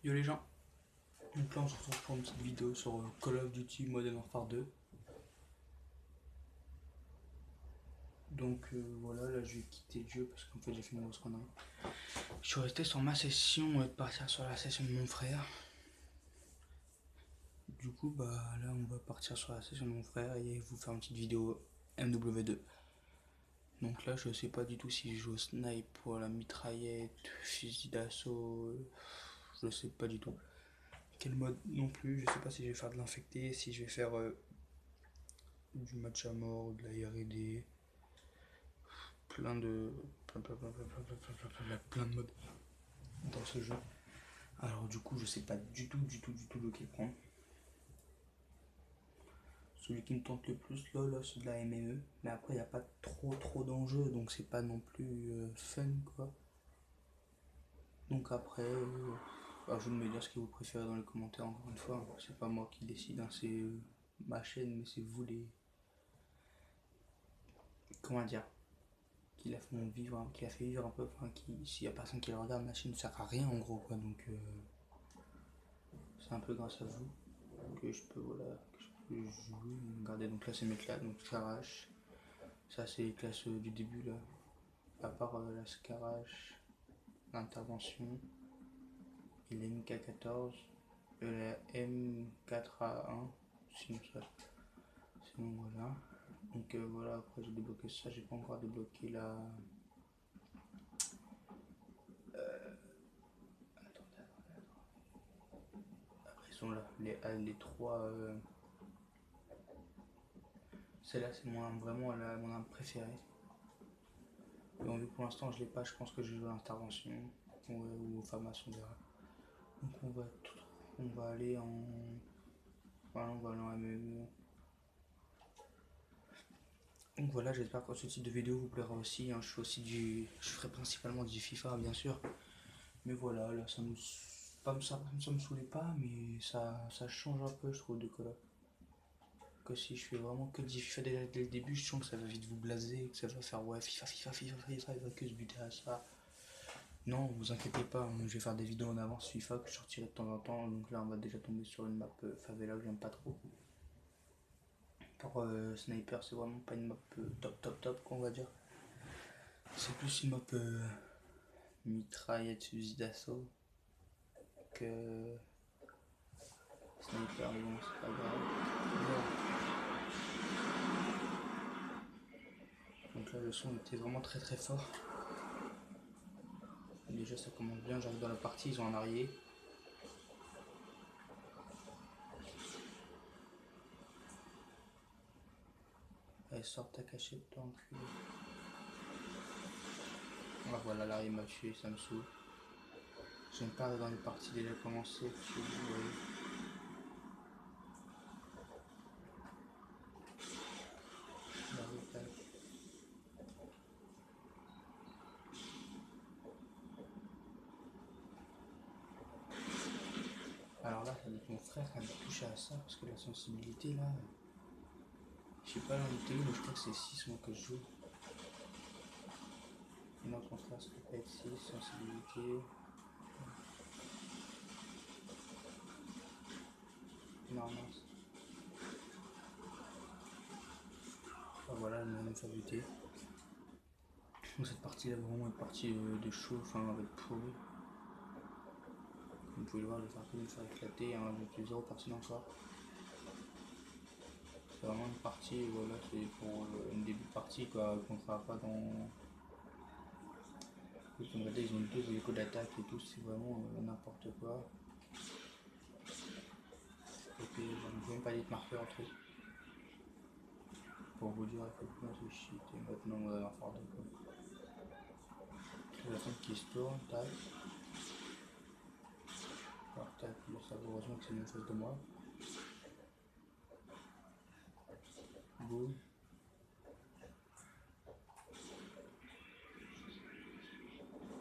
Yo les gens, donc là on se retrouve pour une petite vidéo sur Call of Duty Modern Warfare 2. Donc voilà, là je vais quitter le jeu parce qu'en fait j'ai fait une grosse connerie. Je suis resté sur ma session et de partir sur la session de mon frère. Du coup bah là on va partir sur la session de mon frère et vous faire une petite vidéo MW2. Donc là je sais pas du tout si je joue au snipe ou à la mitraillette, fusil d'assaut, je sais pas du tout. Quel mode non plus, je sais pas si je vais faire de l'infecté, si je vais faire du match à mort, de la R&D, plein de plein de modes dans ce jeu. Alors du coup je sais pas du tout lequel prendre. Celui qui me tente le plus là c'est de la MME, mais après il n'y a pas trop d'enjeux donc c'est pas non plus fun quoi. Donc après à vous de me dire ce que vous préférez dans les commentaires. Encore une fois c'est pas moi qui décide, hein, c'est ma chaîne, mais c'est vous les, comment dire, qui la font vivre, hein, qui la fait vivre un peu, enfin qui, s'il y a personne qui le regarde, ma chaîne ne sert à rien en gros quoi. Donc c'est un peu grâce à vous que je peux, voilà, que je peux jouer. Regardez, donc là c'est mes classes, donc Scarache, ça c'est les classes du début là, à part la Scarache, l'intervention et la MK14, la M4A1, sinon ça, sinon voilà. Donc voilà, après j'ai débloqué ça, j'ai pas encore débloqué la... Après ils sont là, les trois... Celle-là c'est vraiment mon arme préférée. Donc vu que pour l'instant je l'ai pas, je pense que je joue à l'intervention ou au FAMAS, on verra. Donc on va aller en... Voilà, on va aller en MMO. Donc voilà, j'espère que ce type de vidéo vous plaira aussi, hein. Je ferai principalement du FIFA bien sûr. Mais voilà, là ça me saoulait pas, mais ça change un peu je trouve de Call of. Que si je fais vraiment que du FIFA dès le début, je sens que ça va vite vous blaser, que ça va faire ouais FIFA, il va que se buter à ça. Non, vous inquiétez pas, hein, je vais faire des vidéos en avance FIFA que je sortirai de temps en temps. Donc là, on va déjà tomber sur une map favela que j'aime pas trop. Pour Sniper, c'est vraiment pas une map top, qu'on va dire. C'est plus une map mitraillette, fusil d'assaut que Sniper, mais bon, c'est pas grave. Voilà. Donc là, le son était vraiment très fort. Déjà, ça commence bien, j'arrive dans la partie, ils ont un arrière. Allez, sors ta cachette, toi, enculé. Ah, voilà, là, il m'a tué, ça me saoule. J'aime pas dans les parties déjà commencées. Alors là, ça doit être mon frère qui a touché à ça, parce que la sensibilité là, je sais pas l'invité, mais je crois que c'est 6 moi que je joue. Et notre frère, ça peut pas être 6, sensibilité. Non, mince. Ah, voilà, le même fabriqué. Donc cette partie là, vraiment une partie de chaud, enfin avec pourri. Comme vous pouvez le voir, je vais faire que me faire éclater, hein, j'ai plus 0 personne encore. C'est vraiment une partie, voilà, c'est pour une début de partie quoi, qu'on ne fera pas dans... Comme regardez, ils ont deux véhicules d'attaque et tout, c'est vraiment n'importe quoi. Et puis j'en ai même pas dit de marqueur entre eux. Pour vous dire à quel point c'est shit. Et maintenant on va en faire deux quoi. La femme qui se tourne, tac. Alors tac, le cerveau, heureusement que c'est une face de moi. Boum.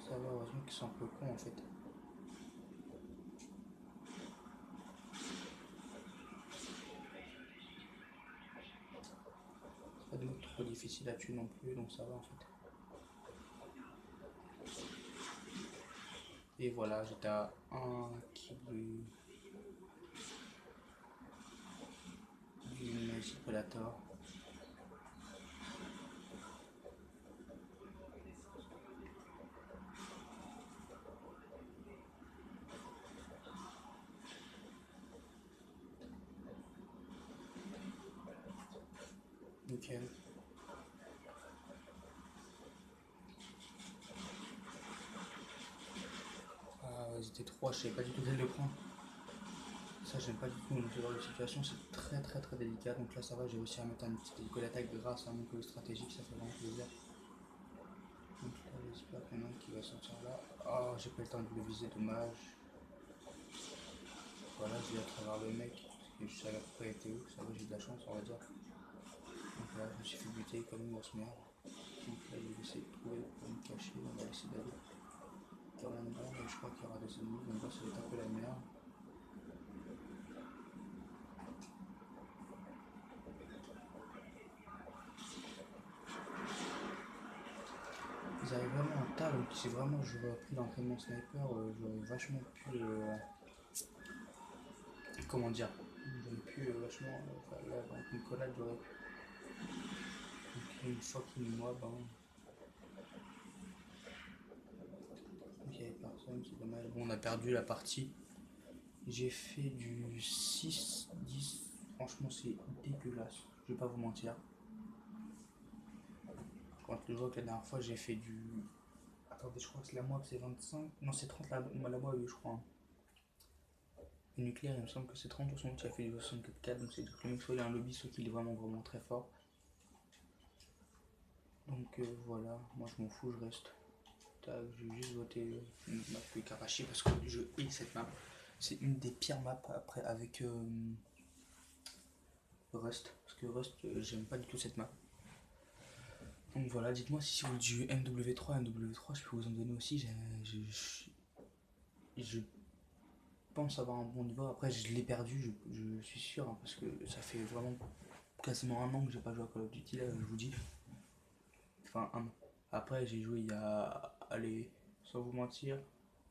Ça va, heureusement qu'ils sont un peu cons en fait. C'est pas des modes trop difficiles à tuer non plus, donc ça va en fait. Et voilà, j'étais à 1 kg du Magic Predator. Nickel. Ah, ils étaient 3, je savais pas du tout quel le prendre. Ça, j'aime pas du tout. Donc, ce genre de situation, c'est très délicat. Donc là, ça va, j'ai réussi à mettre un petit école d'attaque grâce à mon call stratégique, ça fait vraiment plaisir. Donc là, j'espère qu'il y en a un qui va sortir là. Ah, j'ai pas le temps de le viser, dommage. Voilà, je vais à travers le mec, parce que je savais pas il était où. Ça va, j'ai de la chance, on va dire. Donc là, je me suis fait buter comme une grosse merde. Donc là, je vais essayer de trouver pour me cacher. On va essayer d'aller quand même là, mais je crois qu'il y aura des ennemis. Donc là, ça va être un peu la merde. Ils arrivent vraiment en tas, donc si vraiment j'aurais pris l'entraînement sniper, j'aurais vachement pu. Comment dire? J'aurais pu vachement. Enfin, là, avec Nicolas, j'aurais. Donc, une fois qu'il me mob, hein. Donc il n'y avait personne, c'est dommage. Bon, on a perdu la partie. J'ai fait du 6-10. Franchement, c'est dégueulasse. Je vais pas vous mentir. Quand je vois que la dernière fois, j'ai fait du. Attendez, je crois que la mob c'est 25. Non, c'est 30 la mob, je crois, hein. Le nucléaire, il me semble que c'est 30 ou 60 qui a fait du 64. Donc c'est que le mec, soit il a un lobby, soit qu'il est vraiment très fort. Donc voilà, moi je m'en fous, je reste. Tac, je vais juste voter une map de Karachi parce que je hais cette map. C'est une des pires maps après avec Rust. Parce que Rust, j'aime pas du tout cette map. Donc voilà, dites-moi si vous du MW3, MW3, je peux vous en donner aussi. Je pense avoir un bon niveau. Après, je l'ai perdu, je suis sûr, hein, parce que ça fait vraiment quasiment un an que j'ai pas joué à Call of Duty, là, je vous dis. Enfin, un an. Après, j'ai joué il y a, allez, sans vous mentir,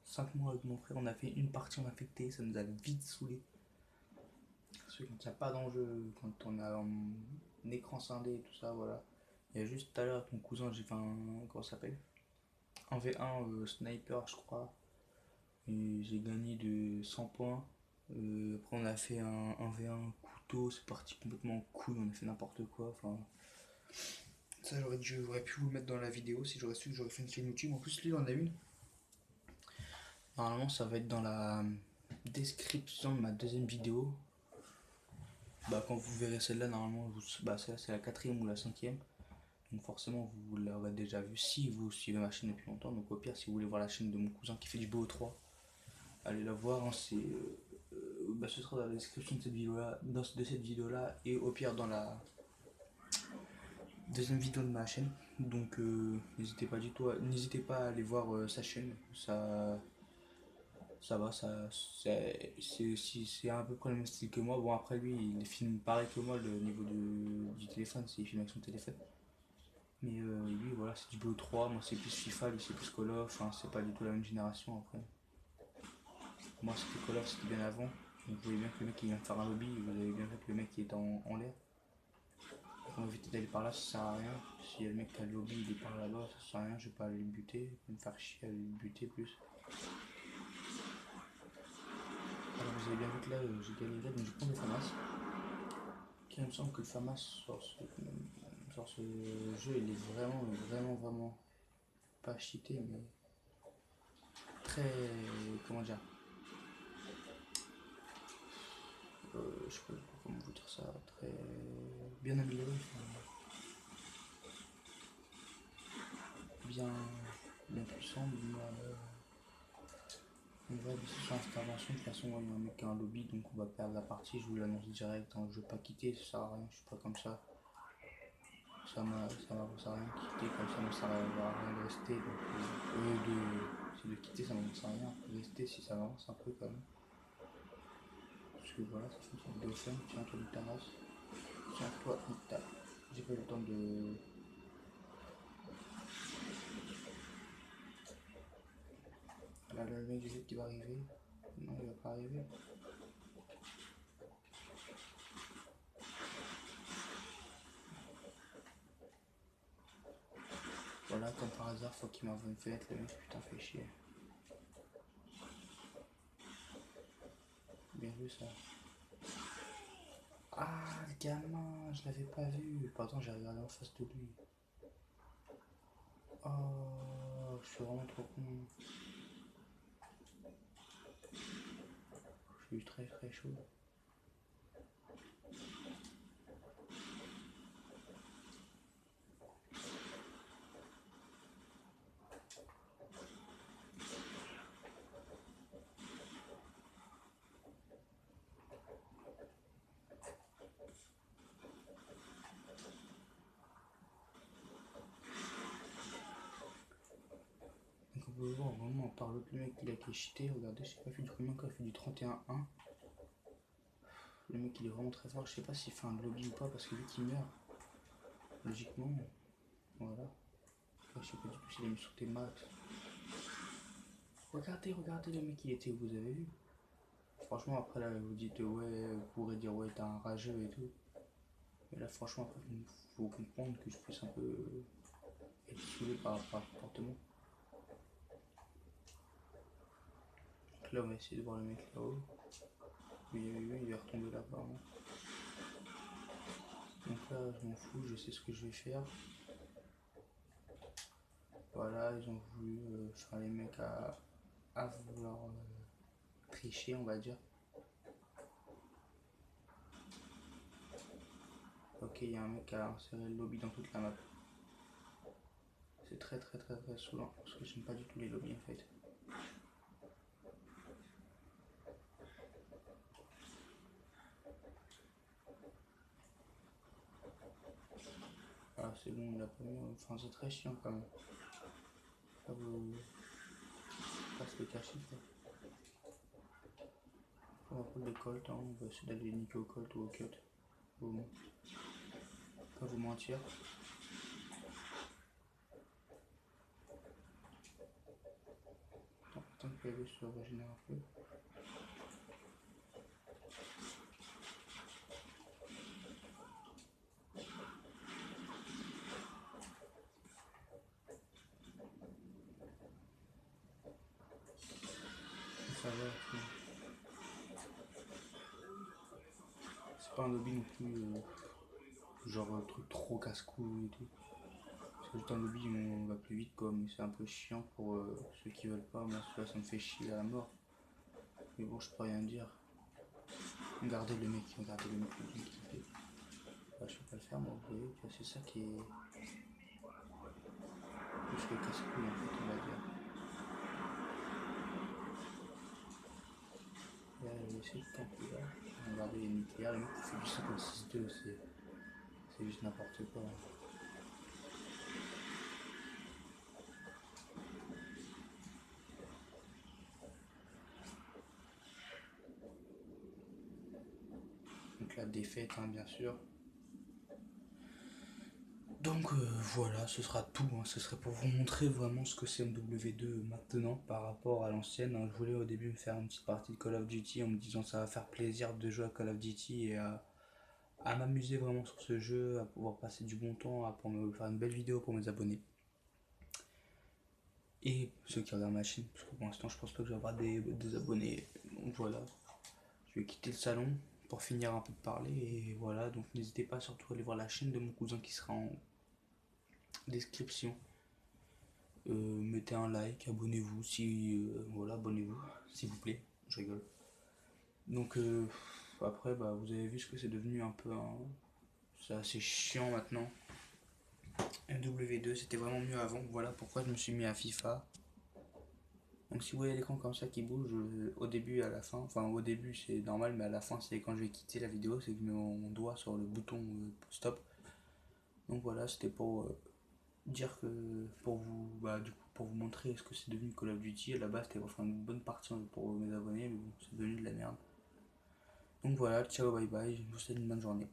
5 mois avec mon frère. On a fait une partie en infecté, ça nous a vite saoulé. Parce que quand il n'y a pas d'enjeu, quand on a un écran scindé et tout ça, voilà. Il y a juste tout à l'heure avec mon cousin, j'ai fait un. Comment ça s'appelle? Un V1 sniper, je crois. Et j'ai gagné de 100 points. Après, on a fait un V1 couteau, c'est parti complètement cool, on a fait n'importe quoi. Enfin, ça, j'aurais pu vous le mettre dans la vidéo si j'aurais su que j'aurais fait une chaîne YouTube. En plus, lui, il en a une. Normalement, ça va être dans la description de ma deuxième vidéo. Bah, quand vous verrez celle-là, normalement, bah, celle-là, c'est la quatrième ou la cinquième. Donc forcément, vous l'aurez déjà vu si vous suivez ma chaîne depuis longtemps. Donc au pire, si vous voulez voir la chaîne de mon cousin qui fait du BO3, allez la voir. Hein, bah, ce sera dans la description de cette vidéo-là, et au pire dans la deuxième vidéo de ma chaîne. Donc n'hésitez pas à aller voir sa chaîne. Ça va, c'est à peu près le même style que moi. Bon, après lui, il filme pareil que moi, le niveau du téléphone, c'est il filme avec son téléphone. Mais lui, voilà, c'est du BO3, moi c'est plus FIFA, lui c'est plus Call of, enfin, c'est pas du tout la même génération après. Moi c'était Call of, c'était bien avant. Donc vous voyez bien que le mec il vient de faire un lobby, vous avez bien vu que le mec il est en l'air. On va éviter d'aller par là, ça sert à rien. Si y a le mec qui a le lobby, il est par là-bas, ça sert à rien, je vais pas aller le buter, je vais me faire chier à aller le buter plus. Alors vous avez bien vu que là j'ai galéré, donc je prends le FAMAS. Il me semble que le FAMAS sur ce jeu il est vraiment pas cheaté, mais très. Comment dire? Je sais pas comment vous dire ça, très bien amélioré, bien, bien puissant, on va baisser sur intervention. De toute façon, il y a un mec qui a un lobby, donc on va perdre la partie. Je vous l'annonce direct, hein, je veux pas quitter, ça sert à rien, je suis pas comme ça. Ça sert à rien de quitter, comme ça ne sert à rien de rester. Donc, c'est de quitter, ça ne sert à rien. Rester si ça avance un peu quand même. Parce que voilà, ça fait une sorte de fun. Tiens, toi, ta race. Tiens, toi, ta. J'ai pas eu le temps de. Là, le mec du jeu qui va arriver. Non, il va pas arriver. Voilà, comme par hasard, faut qu'il m'envoie une fenêtre, le mec, putain, fait chier. Bien vu ça. Ah, le gamin, je l'avais pas vu. Pourtant, j'ai regardé en face de lui. Oh, je suis vraiment trop con. Je suis très très chaud. Donc on peut voir vraiment par l'autre mec il a été cheaté. Regardez, je sais pas, il fait du combien quand il fait du 31-1. Le mec il est vraiment très fort. Je sais pas s'il fait un lobby ou pas parce que vu qu'il meurt, logiquement, voilà. Enfin, je sais pas du tout s'il a mis sur tes max. Regardez, regardez le mec il était où, vous avez vu. Franchement après là vous dites ouais, vous pourrez dire ouais t'es un rageux et tout. Mais là franchement après faut comprendre que je puisse un peu être saoulé par le comportement. Donc là on va essayer de voir le mec là-haut. Oui, il est retombé là apparemment. Donc là je m'en fous, je sais ce que je vais faire. Voilà, ils ont voulu faire les mecs à vouloir tricher on va dire. Ok, il y a un mec qui a inséré le lobby dans toute la map. C'est très très très très saoulant parce que j'aime pas du tout les lobbies en fait. Ah c'est bon, il a pas mis. Enfin c'est très chiant quand même. Pas vous. Pas se le cacher quoi. On va prendre les colts, hein. On va essayer d'aller niquer au colt ou au cut. Bon. Pas vous mentir. Tant que PV se régénère un peu. Ça va. C'est pas un lobby non plus. Genre un truc trop casse-couille et tout. Parce que juste un lobby on va plus vite quoi, mais c'est un peu chiant pour ceux qui veulent pas. Moi celui-là ça me fait chier à la mort. Mais bon je peux rien dire. Regardez le mec qui fait. Bah, je peux pas le faire moi, vous voyez, c'est ça qui est plus que casse-couille en fait on va dire. Là je vais essayer de camper là. Regardez les nucléaires, le mec qui fait du 56-2, c'est juste n'importe quoi. Donc la défaite hein, bien sûr. Donc voilà, ce sera tout, hein. Ce serait pour vous montrer vraiment ce que c'est MW2 maintenant par rapport à l'ancienne, hein. Je voulais au début me faire une petite partie de Call of Duty en me disant ça va faire plaisir de jouer à Call of Duty et à m'amuser vraiment sur ce jeu, à pouvoir passer du bon temps, à pouvoir me faire une belle vidéo pour mes abonnés. Et ceux qui regardent ma chaîne, parce que pour l'instant je pense pas que je vais avoir des abonnés. Donc voilà, je vais quitter le salon pour finir un peu de parler et voilà, donc n'hésitez pas surtout à aller voir la chaîne de mon cousin qui sera en description. Mettez un like, abonnez-vous si voilà, abonnez-vous s'il vous plaît, je rigole. Donc après bah vous avez vu ce que c'est devenu un peu c'est assez chiant maintenant. MW2 c'était vraiment mieux avant, voilà pourquoi je me suis mis à FIFA. Donc si vous voyez l'écran comme ça qui bouge au début et à la fin, enfin au début c'est normal mais à la fin c'est quand je vais quitter la vidéo, c'est que je mets mon doigt sur le bouton stop. Donc voilà, c'était pour dire que pour vous bah du coup pour vous montrer ce que c'est devenu Call of Duty. À la base c'était enfin une bonne partie pour mes abonnés mais bon c'est devenu de la merde. Donc voilà, ciao bye bye, je vous souhaite une bonne journée.